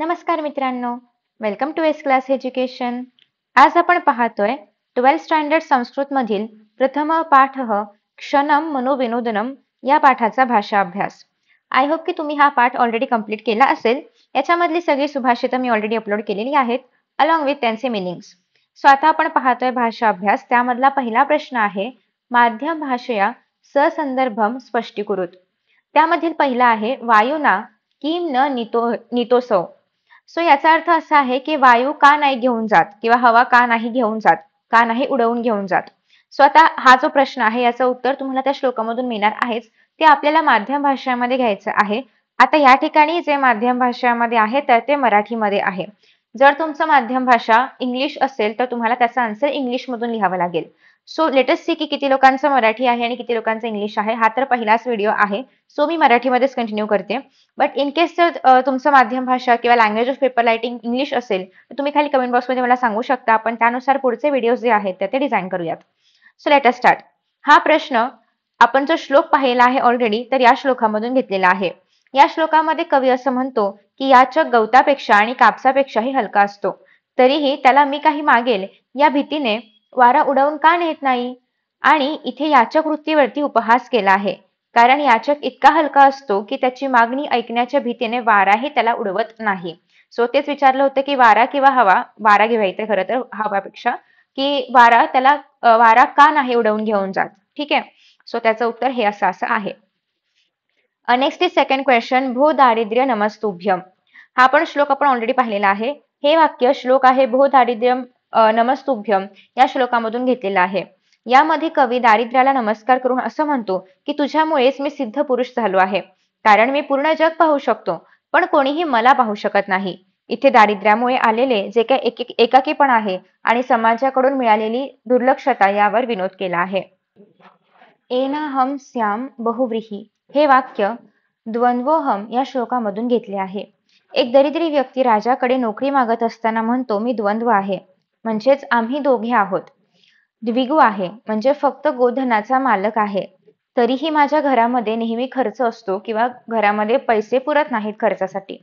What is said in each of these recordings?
नमस्कार मित्रांनो, welcome to S class education. आज आपण पाहतोय 12th स्टँडर्ड संस्कृत मधील प्रथम पाठ क्षणम मनोविनोदनम या पाठाचा भाषा अभ्यास. आय होप की तुम्ही हा पाठ ऑलरेडी कंप्लीट केला असेल. याच्यामधली सगळी सुभाषितं मी ऑलरेडी अपलोड केलेली आहेत अलॉंग विथ त्यांचे मिनिंग्स. सो आता आपण पाहतोय भाषा अभ्यास. त्यामधला पहिला प्रश्न आहे माध्यम भाषया ससंदर्भम स्पष्टीकुरुत. त्यामधील पहिला आहे वायुना किम न नितोसौ. सो याचा अर्थ असा आहे की वायू का नाही घेऊन जात किंवा हवा का नाही घेऊन जात, का नाही उडवून घेऊन जात. सो आता हा जो प्रश्न आहे याचं उत्तर तुम्हाला त्या श्लोकामधून मिळणार आहेच. ते आपल्याला माध्यम भाषेमध्ये घ्यायचं आहे. आता या ठिकाणी जे माध्यम भाषेमध्ये आहे तर ते मराठीमध्ये आहे. जर तुमचं माध्यम भाषा इंग्लिश असेल तर तुम्हाला त्याचा आन्सर इंग्लिश मधून लिहावा लागेल. सो लेट अस सी की किती लोकांचं मराठी आहे आणि किती लोकांचं इंग्लिश आहे. हा तर पहिलाच व्हिडिओ आहे. सो मी मराठीमध्येच कंटिन्यू करते. बट इन केस जर तुमचं माध्यम भाषा किंवा language of paper writing English असेल तर तुम्ही खाली कमेंट बॉक्समध्ये मला सांगू शकता. आपण त्यानुसार पुढचे व्हिडिओज जे आहेत ते डिझाईन करूयात. So let us start. हा प्रश्न आपण जो श्लोक पाहिला आहे ऑलरेडी तर या श्लोकामधून घेतलेला आहे. या श्लोकामध्ये कवी असं म्हणतो की याचक गवतापेक्षा आणि कापसापेक्षाही हलका असतो, तरीही त्याला मी काही मागेल या भीतीने वारा उडवून का नेत नाही. आणि इथे याचक वृत्तीवरती उपहास केला आहे, कारण याचक इतका हलका असतो की त्याची मागणी ऐकण्याच्या भीतीने वाराही त्याला उडवत नाही. सो तेच विचारलं होतं की वारा किंवा हवा, वारा घ्यायचं खरं तर हवापेक्षा, की वारा का नाही उडवून घेऊन जात. ठीक आहे. सो त्याचं उत्तर हे असं आहे. नेक्स्ट इज सेकंड क्वेश्चन भो दारिद्र्य नमस्तुभ्यम. हा पण श्लोक आपण ऑलरेडी पाहिलेला आहे. हे वाक्य श्लोक आहे भो दारिद्र्यम नमस्तुभ्यम या श्लोकामधून घेतलेलं आहे. यामध्ये कवी दारिद्र्याला नमस्कार करून असं म्हणतो की तुझ्यामुळेच मी सिद्ध पुरुष झालो आहे, कारण मी पूर्ण जग पाहू शकतो पण कोणीही मला पाहू शकत नाही. इथे दारिद्र्यामुळे आलेले जे काही एकाकीपण आहे आणि समाजाकडून मिळालेली दुर्लक्षता यावर विनोद केला आहे. एना हम स्याम बहुव्रीही हे वाक्य द्वंद्वोहम या श्लोकामधून घेतले आहे. एक दरिद्री व्यक्ती राजाकडे नोकरी मागत असताना म्हणतो मी द्वंद्व आहे, म्हणजेच आम्ही दोघे आहोत. द्विगु आहे म्हणजे फक्त गोधनाचा मालक आहे, तरीही माझ्या घरामध्ये नेहमी खर्च असतो किंवा घरामध्ये पैसे पुरत नाहीत खर्चासाठी.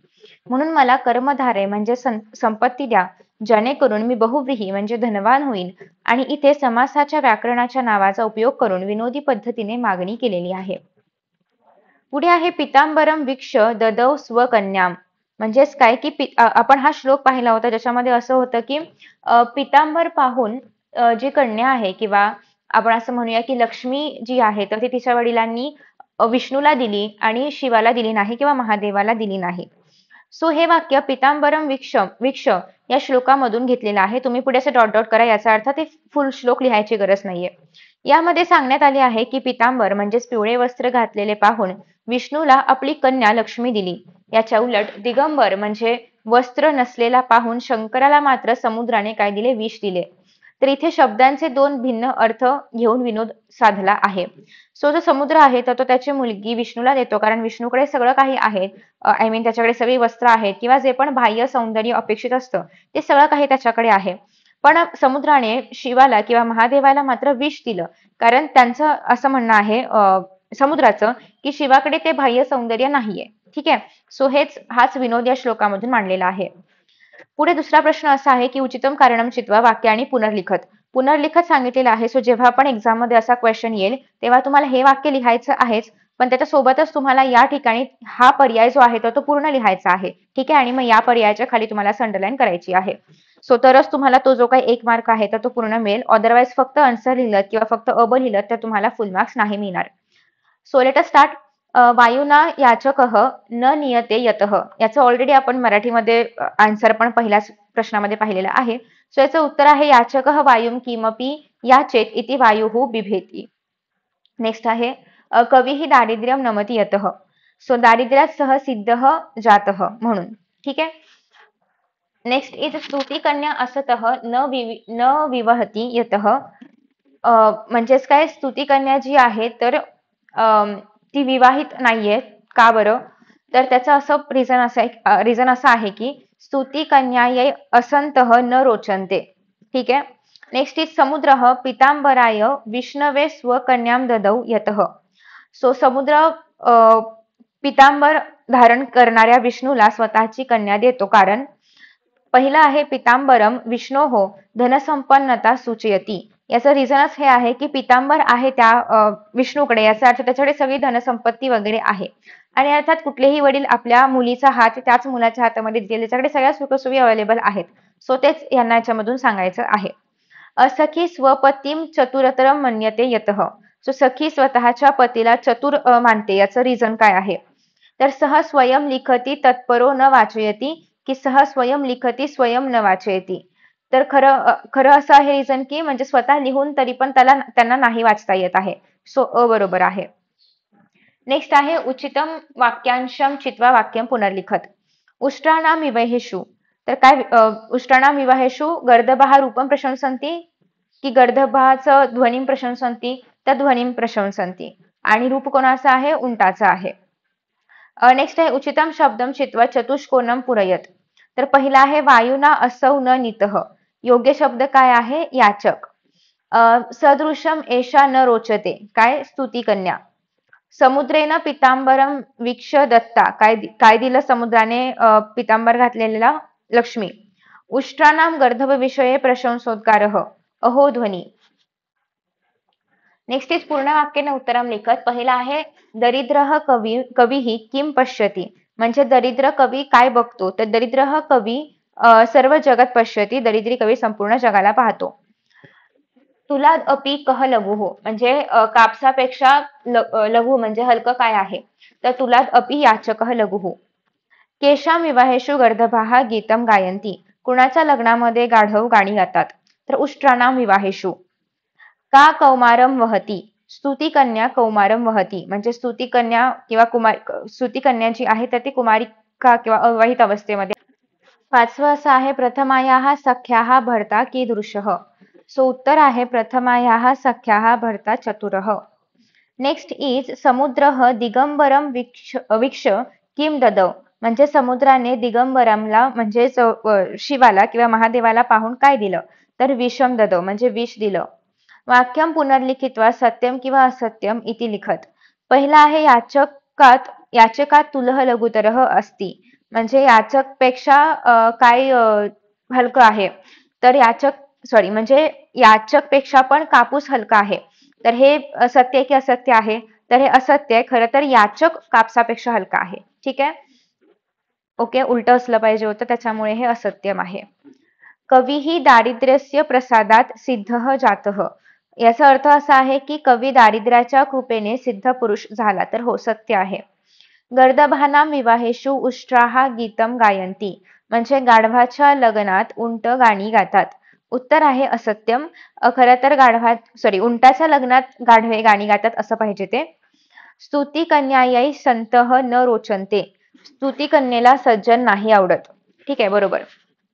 म्हणून मला कर्मधारे म्हणजे संपत्ती द्या, जेणेकरून मी बहुव्रीही म्हणजे धनवान होईल. आणि इथे समासाच्या व्याकरणाच्या नावाचा उपयोग करून विनोदी पद्धतीने मागणी केलेली आहे. पुढे आहे पितांबरम वीक्ष ददौ स्वकन्याम. म्हणजेच काय की आपण हा श्लोक पाहिला होता ज्याच्यामध्ये असं होतं की पितांबर पाहून जी कन्या आहे किंवा आपण असं म्हणूया की लक्ष्मी जी आहे तर ती तिच्या वडिलांनी विष्णूला दिली आणि शिवाला दिली नाही किंवा महादेवाला दिली नाही. सो हे वाक्य पितांबरम वीक्ष या श्लोकामधून घेतलेलं आहे. तुम्ही पुढे असं डॉट डॉट करा, याचा अर्थ ते फुल श्लोक लिहायची गरज नाहीये. यामध्ये सांगण्यात आले आहे की पितांबर म्हणजेच पिवळे वस्त्र घातलेले पाहून विष्णूला आपली कन्या लक्ष्मी दिली. याच्या उलट दिगंबर म्हणजे वस्त्र नसलेला पाहून शंकराला मात्र समुद्राने काय दिले, विष दिले. तर इथे शब्दांचे दोन भिन्न अर्थ घेऊन विनोद साधला आहे. सो जो समुद्र आहे तर तो त्याची मुलगी विष्णूला देतो, कारण विष्णूकडे सगळं काही आहे. आय मीन त्याच्याकडे सगळी वस्त्र आहेत किंवा जे पण बाह्य सौंदर्य अपेक्षित असतं ते सगळं काही त्याच्याकडे आहे. पण समुद्राने शिवाला किंवा महादेवाला मात्र विष दिलं, कारण त्यांचं असं म्हणणं आहे समुद्राचं की शिवाकडे ते बाह्य सौंदर्य नाहीये. ठीक आहे. सो हाच विनोद या श्लोकामधून मांडलेला आहे. पुढे दुसरा प्रश्न असा आहे की उचितम कारणम चित्वा वाक्य आणि पुनर्लिखत. पुनर्लिखत सांगितलेलं आहे. सो जेव्हा पण एक्झाम मध्ये असा क्वेश्चन येईल तेव्हा तुम्हाला हे वाक्य लिहायचं आहेच, पण त्याच्या सोबतच तुम्हाला या ठिकाणी हा पर्याय जो आहे तो पूर्ण लिहायचा आहे. ठीक आहे. आणि मग या पर्यायाच्या खाली तुम्हाला अंडरलाईन करायची आहे. सो तरच तुम्हाला तो जो काही 1 मार्क आहे तर तो पूर्ण मिळेल. अदरवाईज फक्त आन्सर लिहिलं किंवा फक्त अ ब लिहिलं तर तुम्हाला फुल मार्क्स नाही मिळणार. So let us start. वायुना याचकः न नियते यतः याचं ऑलरेडी आपण मराठीमध्ये आन्सर पण पहिल्याच प्रश्नामध्ये पाहिलेलं आहे. सो याचं उत्तर आहे याचकः वायुम किमपि याचेत इति वायुः बिभेति. नेक्स्ट आहे कविः दारिद्र्यम नमति यतः. सो दारिद्र्यात सह सिद्धः जातः म्हणून. ठीक आहे. नेक्स्ट इज स्तुती कन्या असतः न विवहती यतः. म्हणजेच काय, स्तुती कन्या जी आहे तर ती विवाहित नाहीये. का बरं? तर त्याचं असं रिझन असं आहे की स्तुती कन्यायै असंतः न रोचन्ते. ठीक आहे. नेक्स्ट इज समुद्रः पितांबराय विष्णवे स्वकन्यां ददौ यतः. सो समुद्र पितांबर धारण करणाऱ्या विष्णूला स्वतःची कन्या देतो, कारण पहिला आहे पितांबरम विष्णोः धनसंपन्नता सूचयति. याचं रिझनच हे आहे की पितांबर आहे त्या विष्णूकडे, याचा अर्थ त्याच्याकडे सगळी धनसंपत्ती वगैरे आहे. आणि अर्थात कुठलेही वडील आपल्या मुलीचा हात त्याच मुलाच्या हातामध्ये देतील, त्याच्याकडे सगळ्या सुखसोयी अवेलेबल आहेत. सो तेच यांना याच्यामधून सांगायचं आहे. असखी स्वपतीम चतुरतरम मन्यते यतः. सो सखी स्वतःच्या पतीला चतुर मानते, याचं रिझन काय आहे? तर सह स्वयं लिखती तत्परो न वाचयती की सह स्वयं लिखती स्वयं न वाचयती. तर खरं असं आहे रिझन की म्हणजे स्वतः लिहून तरी पण त्यांना नाही वाचता येत आहे. सो बरोबर आहे. नेक्स्ट आहे उचितम वाक्यांशम चित्वा वाक्यम पुनर्लिखत. उष्ट्राणाम विवाहेषु. तर काय उष्ट्राणाम विवाहेषु गर्दभः रूपम प्रशंसन्ति की गर्दभाचं ध्वनिम प्रशंसन्ति? तर ध्वनिम प्रशंसन्ति. आणि रूप कोणाचं आहे? उंटाचं आहे. नेक्स्ट आहे उचितम शब्दम चित्वा चतुष्कोणम पुरयत. तर पहिला आहे वायुना असौ न नीतः. योग्य शब्द काय आहे? याचक. सदृशम एषा न रोचते. काय? स्तुती कन्या. समुद्रेन पितांबरम वीक्ष दत्ता. काय दिलं समुद्राने पितांबर घातलेला? लक्ष्मी. उष्ट्राणाम गर्दभ विषये प्रशंसोद्गारः. अहो ध्वनी. नेक्स्ट इज पूर्ण वाक्याने उत्तरम लिखत. पहिला आहे दरिद्रः कवीही किम पश्यति. म्हणजे दरिद्र कवी काय बघतो? तर दरिद्रः कवी सर्व जगत पश्यति. दरिद्री कवी संपूर्ण जगाला पाहतो. तुलाद अपि कह लघुः. म्हणजे कापसापेक्षा लघु म्हणजे हलकं काय आहे? तर तुलाद अपि याचकः लघुः. केशाम विवाहेषु गर्दभाः गीतम गायन्ति. कुणाच्या लग्नामध्ये गाढव गाणी गातात? तर उष्ट्राणाम विवाहेषु. का कौमारम वहती. स्तुती कन्या कौमारम वहती. म्हणजे स्तुती कन्या किंवा स्तुती कन्या जी आहे तर ती कुमारिका किंवा अविवाहित अवस्थेमध्ये. पाचवं असं आहे प्रथमायाः सख्याः भर्ता कीदृशः. सो उत्तर आहे प्रथमायाः सख्याः भर्ता चतुरः. नेक्स्ट इज समुद्रः दिगंबरम वीक्ष किम ददौ. म्हणजे समुद्राने दिगंबरमला म्हणजे शिवाला किंवा महादेवाला पाहून काय दिलं? तर विषम ददौ म्हणजे विष दिलं. वाक्यम पुनर्लिखित्वा सत्यम किंवा असत्यम इति लिखत. पहिला आहे याचकात तुलह लघुतरः अस्ति. म्हणजे याचक पेक्षा काय हलकं आहे? तर म्हणजे याचक पेक्षा पण कापूस हलका आहे. तर हे सत्य की असत्य आहे? तर हे असत्य आहे. खरं तर याचक कापसापेक्षा हलका आहे. ठीक आहे. ओके, उलट असलं पाहिजे होतं, त्याच्यामुळे हे असत्यम आहे. कवीही दारिद्र्यस्य प्रसादात सिद्धः जातः. याचा अर्थ असा आहे की कवी दारिद्र्याच्या कृपेने सिद्ध पुरुष झाला. तर हो, सत्य आहे. गर्दभानाम विवाहेषु उष्ट्राः गीतम गायन्ति. म्हणजे गाढवाच्या लग्नात उंट गाणी गातात. उत्तर आहे असत्यम. खरं तर उंटाच्या लग्नात गाढवे गाणी गातात असं पाहिजे ते. स्तुती कन्यायै संतः न रोचन्ते. स्तुती कन्येला सज्जन नाही आवडत. ठीक आहे, बरोबर.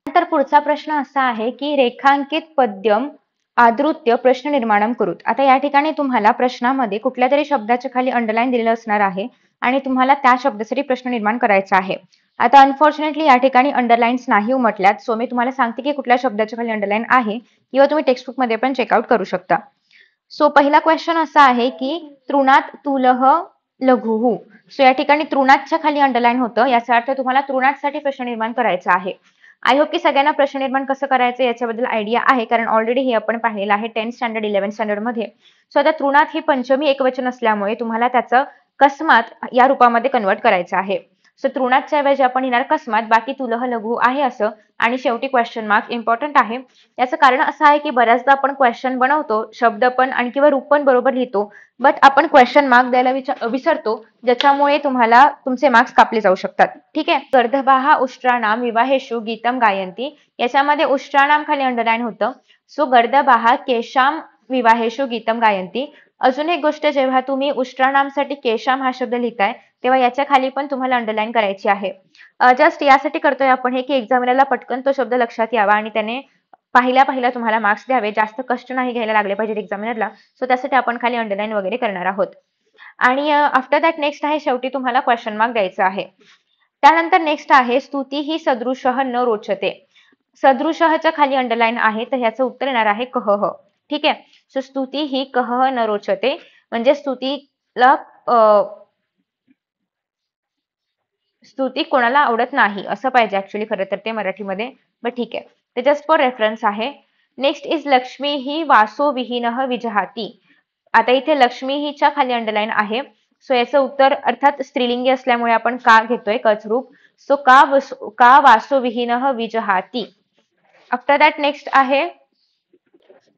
नंतर पुढचा प्रश्न असा आहे की रेखांकित पद्यम आदृत्य प्रश्न निर्माणम करूत. आता या ठिकाणी तुम्हाला प्रश्नामध्ये कुठल्या तरी शब्दाच्या खाली अंडरलाईन दिलेलं असणार आहे आणि तुम्हाला त्या शब्दासाठी प्रश्न निर्माण करायचा आहे. आता अनफॉर्च्युनेटली या ठिकाणी अंडरलाईन्स नाही उमटल्यात. सो मी तुम्हाला सांगते की कुठल्या शब्दाच्या खाली अंडरलाईन आहे किंवा तुम्ही टेक्स्टबुक मध्ये पण चेकआउट करू शकता. सो पहिला क्वेश्चन असा आहे की तृणात तुलह लघुः. सो या ठिकाणी तृणातच्या खाली अंडरलाईन होतं, याचा अर्थ तुम्हाला तृणातसाठी प्रश्न निर्माण करायचा आहे. आय होप की सगळ्यांना प्रश्न निर्माण कसं करायचं याच्याबद्दल आयडिया आहे, कारण ऑलरेडी हे आपण पाहिलेलं आहे 10th स्टँडर्ड 11th स्टँडर्ड मध्ये. सो आता तृणात ही पंचमी एकवचन असल्यामुळे तुम्हाला त्याचं कस्मात या रूपामध्ये कन्वर्ट करायचं आहे. सो तृणातच्या ऐवजी आपण येणार कस्मात, बाकी तुलह लघु आहे असं, आणि शेवटी क्वेश्चन मार्क इम्पॉर्टंट आहे. याचं कारण असं आहे की बऱ्याचदा आपण क्वेश्चन बनवतो, शब्द पण आणि किंवा रूप पण बरोबर लिहितो, बट आपण क्वेश्चन मार्क द्यायला विसरतो, ज्याच्यामुळे तुम्हाला तुमचे मार्क्स कापले जाऊ शकतात. ठीक आहे. गर्दभाः उष्ट्राणाम विवाहेषु गीतम गायन्ति. याच्यामध्ये उष्ट्राणाम खाली अंडरलाईन होतं. सो गर्दभाः केशाम विवाहेषु गीतम गायन्ति. अजून एक गोष्ट, जेव्हा तुम्ही उष्ट्राणामसाठी केशाम हा शब्द लिहिताय तेव्हा याच्या खाली पण तुम्हाला अंडरलाईन करायची आहे. जस्ट यासाठी करतोय आपण हे की एक्झामिनरला पटकन तो शब्द लक्षात यावा आणि त्याने पाहिल्या तुम्हाला मार्क्स द्यावे, जास्त कष्ट नाही घ्यायला लागले पाहिजेत एक्झामिनरला. सो त्यासाठी आपण खाली अंडरलाईन वगैरे करणार आहोत. आणि आफ्टर दॅट नेक्स्ट आहे शेवटी तुम्हाला क्वेश्चन मार्क द्यायचा आहे. त्यानंतर नेक्स्ट आहे स्तुती ही सदृशः न रोचते. सदृशच्या खाली अंडरलाईन आहे, तर ह्याचं उत्तर येणार आहे कहः. ठीक आहे. सो स्तुती ही कहः न रोचते म्हणजे स्तुतीला स्तुती कोणाला आवडत नाही असं पाहिजे ऍक्च्युली खरं तर ते मराठीमध्ये, बट ठीक आहे. ते जस्ट फॉर रेफरन्स आहे. नेक्स्ट इज लक्ष्मी ही वासो विहीनः विजहाती. आता इथे लक्ष्मी हिच्या खाली अंडरलाईन आहे. सो याचं उत्तर अर्थात स्त्रीलिंगी असल्यामुळे आपण का घेतोय कच रूप. सो का वासो विहीनः विजहाती. आफ्टर दॅट नेक्स्ट आहे.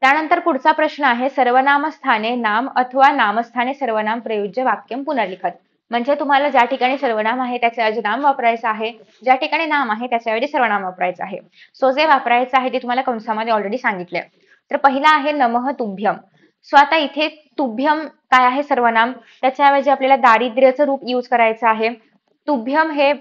त्यानंतर पुढचा प्रश्न आहे सर्वनामस्थाने नाम अथवा नामस्थाने सर्वनाम प्रयुज्य वाक्यम पुनर्लिखत. म्हणजे तुम्हाला ज्या ठिकाणी सर्वनाम आहे त्याच्याऐवजी नाम वापरायचं आहे, ज्या ठिकाणी नाम आहे त्याच्याऐवजी सर्वनाम वापरायचं आहे. सो जे वापरायचं आहे ते तुम्हाला कंसामध्ये ऑलरेडी सांगितलंय. तर पहिला आहे नमः तुभ्यम. सो आता इथे तुभ्यम काय आहे सर्वनाम, त्याच्याऐवजी आपल्याला दारिद्र्याचं रूप यूज करायचं आहे. तुभ्यम हे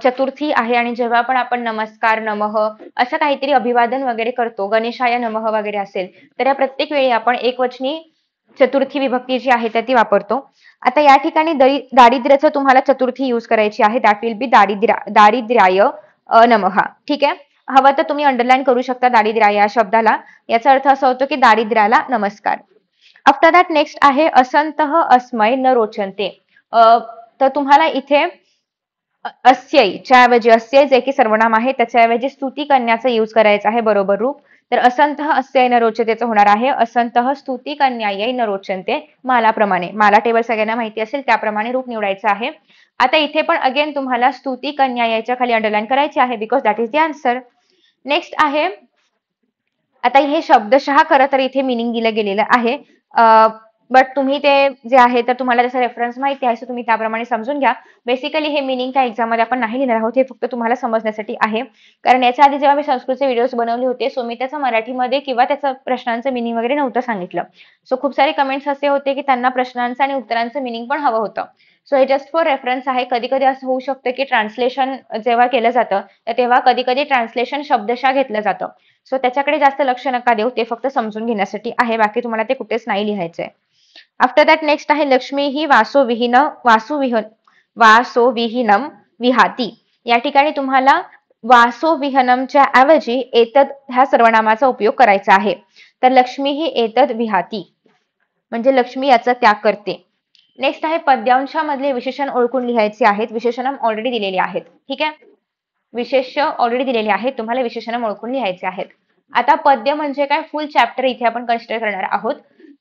चतुर्थी आहे आणि जेव्हा पण आपण नमस्कार नमः असं काहीतरी अभिवादन वगैरे करतो, गणेशाय नमः वगैरे असेल तर या प्रत्येक वेळी आपण एकवचनी चतुर्थी विभक्ती जी आहे ती वापरतो. आता या ठिकाणी दारिद्र्याचं तुम्हाला चतुर्थी यूज करायची आहे. दॅट विल बी दारिद्र्याय नमः. ठीक आहे. हवं तर तुम्ही अंडरलाईन करू शकता दारिद्र्याय या शब्दाला. याचा अर्थ असा होतो की दारिद्र्याला नमस्कार. आफ्टर दॅट नेक्स्ट आहे असंतः अस्मै न रोचन्ते. तर तुम्हाला इथे अस्यच्या ऐवजी अस्यै जे की सर्वनाम आहे त्याच्याऐवजी स्तुती कन्याचा यूज करायचा आहे बरोबर रूप. तर असंतः अस्यै न रोचतेचं होणार आहे असंतः स्तुती कन्यायै न रोचन्ते. मालाप्रमाणे, माला टेबल सगळ्यांना माहिती असेल त्याप्रमाणे रूप निवडायचं आहे. आता इथे पण अगेन तुम्हाला स्तुती कन्यायच्या खाली अंडरलाईन करायची आहे because that is the answer. Next आहे. आता हे शब्दशः खरं तर इथे मिनिंग दिलं गेलेलं आहे. बट तुम्ही ते जे आहे तर तुम्हाला त्याचा रेफरन्स माहिती आहे, सो तुम्ही त्याप्रमाणे समजून घ्या. बेसिकली हे मिनिंग त्या एक्झाममध्ये आपण नाही लिहिणार आहोत, हे फक्त तुम्हाला समजण्यासाठी आहे. कारण याच्या आधी जेव्हा मी संस्कृतचे व्हिडिओज बनवले होते सो मी त्याचं मराठीमध्ये किंवा त्याचं प्रश्नांचं मिनिंग वगैरे नव्हतं सांगितलं. सो खूप सारे कमेंट्स असे होते की त्यांना प्रश्नांचं आणि उत्तरांचं मिनिंग पण हवं होतं. सो हे जस्ट फॉर रेफरन्स आहे. कधी कधी असं होऊ शकतं की ट्रान्सलेशन जेव्हा केलं जातं तेव्हा कधी कधी ट्रान्सलेशन शब्दशः घेतलं जातं. सो त्याच्याकडे जास्त लक्ष नका देऊ, ते फक्त समजून घेण्यासाठी आहे, बाकी तुम्हाला ते कुठेच नाही लिहायचंय. आफ्टर दॅट नेक्स्ट आहे लक्ष्मी ही वासो विहीनम विहाती. या ठिकाणी तुम्हाला वासो विहनमच्या ऐवजी एतद ह्या सर्वनामाचा उपयोग करायचा आहे. तर लक्ष्मी ही एतद विहाती म्हणजे लक्ष्मी याचा त्याग करते. नेक्स्ट आहे पद्यांशामधले विशेषण ओळखून लिहायचे आहेत. विशेषण ऑलरेडी दिलेले आहेत. ठीक आहे. विशेष ऑलरेडी दिलेले आहेत, तुम्हाला विशेषण ओळखून लिहायचे आहेत. आता पद्य म्हणजे काय, फुल चॅप्टर इथे आपण कन्सिडर करणार आहोत.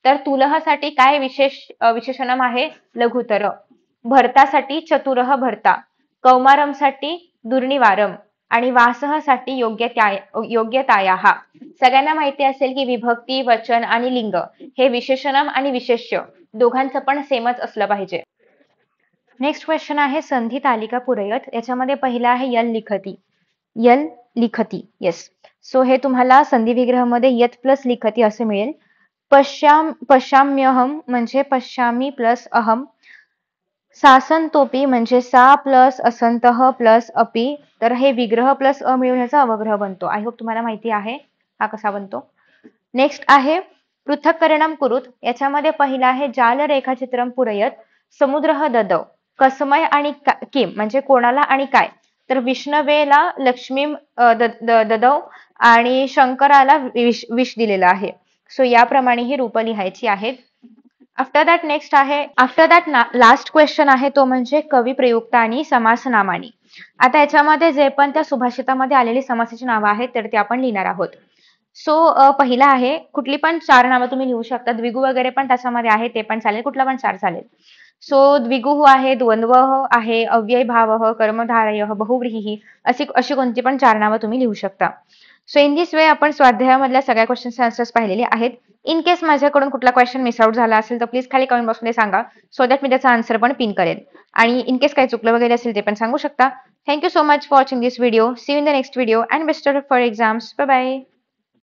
तर तुलहसाठी काय विशेषणम आहे, लघुतर. भरतासाठी चतुरः भरता. कौमारमसाठी दुर्निवारम आणि वासहसाठी योग्यतायाः. सगळ्यांना माहिती असेल की विभक्ती, वचन आणि लिंग हे विशेषणम आणि विशेष्य दोघांचं पण सेमच असलं पाहिजे. नेक्स्ट क्वेश्चन आहे संधी तालिका पुरयत. याच्यामध्ये पहिला आहे यल लिखती. येस. सो हे तुम्हाला संधी विग्रहामध्ये यत प्लस लिखती असे मिळेल. पश्याम्यहम म्हणजे पश्यामी प्लस अहम. सासंतोपी म्हणजे सा प्लस असंतः प्लस अपि. तर हे विग्रह प्लस अ मिळून याचा अवग्रह बनतो. आय होप तुम्हाला माहिती आहे हा कसा बनतो. नेक्स्ट आहे पृथक्करणम कुरुत. याच्यामध्ये पहिला आहे जाल रेखाचित्रम पुरयत. समुद्रः ददव. कसमय आणि किम म्हणजे कोणाला आणि काय. तर विष्णवेला लक्ष्मी ददव आणि शंकराला विष दिलेलं आहे. सो याप्रमाणे ही रूप लिहायची आहेत. आफ्टर दॅट लास्ट क्वेश्चन आहे तो म्हणजे कवी प्रयुक्त आणि समास नामानी. आता याच्यामध्ये जे पण त्या सुभाषितामध्ये आलेली समासाची नावं आहेत तर ते आपण लिहिणार आहोत. सो पहिला आहे, कुठली पण 4 नावं तुम्ही लिहू शकता. द्विगु वगैरे पण त्याच्यामध्ये आहे, ते पण चालेल, कुठला पण 4 चालेल. सो द्विगुः आहे, द्वंद्वः आहे, अव्ययभावः, कर्मधारयः, बहुव्रीही अशी कोणती पण 4 नावं तुम्ही लिहू शकता. सो इन दिस वे आपण स्वाध्यायामधल्या सगळ्या क्वेश्चनचे आन्सर्स पाहिलेले आहेत. इन केस माझ्याकडून कुठला क्वेश्चन मिस आउट झाला असेल तर प्लीज खाली कमेंट बॉक्समध्ये सांगा, सो दॅट मी त्याचा आन्सर पण पिन करेन. आणि इन केस काही चुकलं वगैरे असेल ते पण सांगू शकता. Thank you so much for watching this video. See you in the next video and best of luck for exams. Bye bye.